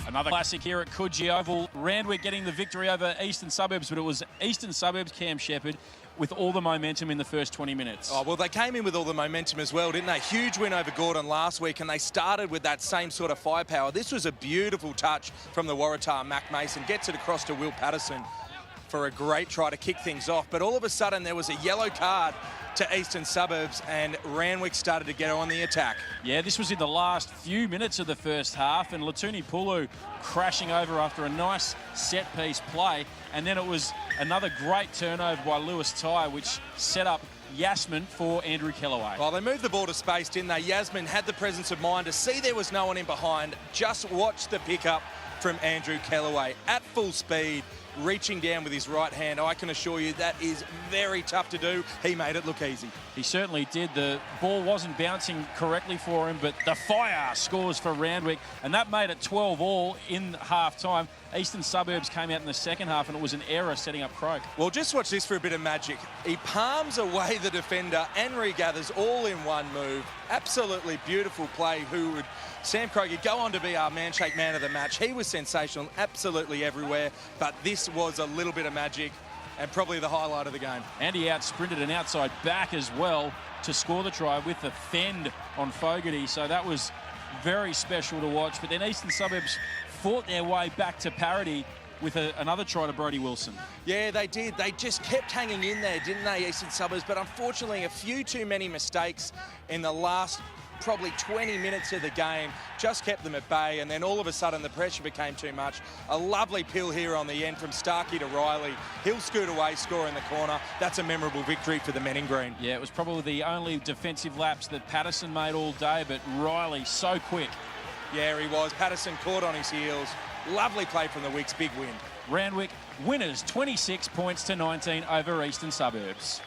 Another classic here at Coogee Oval. Randwick getting the victory over Eastern Suburbs, but it was Eastern Suburbs, Cam Shepherd, with all the momentum in the first 20 minutes. Oh, well, they came in with all the momentum as well, didn't they? Huge win over Gordon last week, and they started with that same sort of firepower. This was a beautiful touch from the Waratah, Mac Mason. Gets it across to Will Patterson for a great try to kick things off. But all of a sudden, there was a yellow card to Eastern Suburbs, and Randwick started to get on the attack. Yeah, this was in the last few minutes of the first half, and Latuni Pulu crashing over after a nice set-piece play, and then it was another great turnover by Lewis Ty, which set up Yasmin for Andrew Kellaway. Well, they moved the ball to space, didn't they? Yasmin had the presence of mind to see there was no one in behind. Just watch the pickup from Andrew Kellaway at full speed, reaching down with his right hand. I can assure you that is very tough to do. He made it look easy. He certainly did. The ball wasn't bouncing correctly for him, but the fire scores for Randwick, and that made it 12-all in half-time. Eastern Suburbs came out in the second half, and it was an error setting up Croke. Well, just watch this for a bit of magic. He palms away the defender and regathers all in one move. Absolutely beautiful play. Sam Croke go on to be our Manshake man of the match. He was sensational, absolutely everywhere, but this was a little bit of magic and probably the highlight of the game. And he out-sprinted an outside back as well to score the try with the fend on Fogarty, so that was very special to watch. But then Eastern Suburbs fought their way back to parity with another try to Brodie Wilson. Yeah, they did. They just kept hanging in there, didn't they, Eastern Suburbs? But unfortunately, a few too many mistakes in the last probably 20 minutes of the game just kept them at bay, and then all of a sudden the pressure became too much. A lovely pill here on the end from Starkey to Riley. He'll scoot away, score in the corner. That's a memorable victory for the men in green. Yeah, it was probably the only defensive lapse that Patterson made all day, but Riley so quick. Yeah, he was. Patterson caught on his heels. Lovely play from the Wicks, big win. Randwick winners 26 points to 19 over Eastern Suburbs.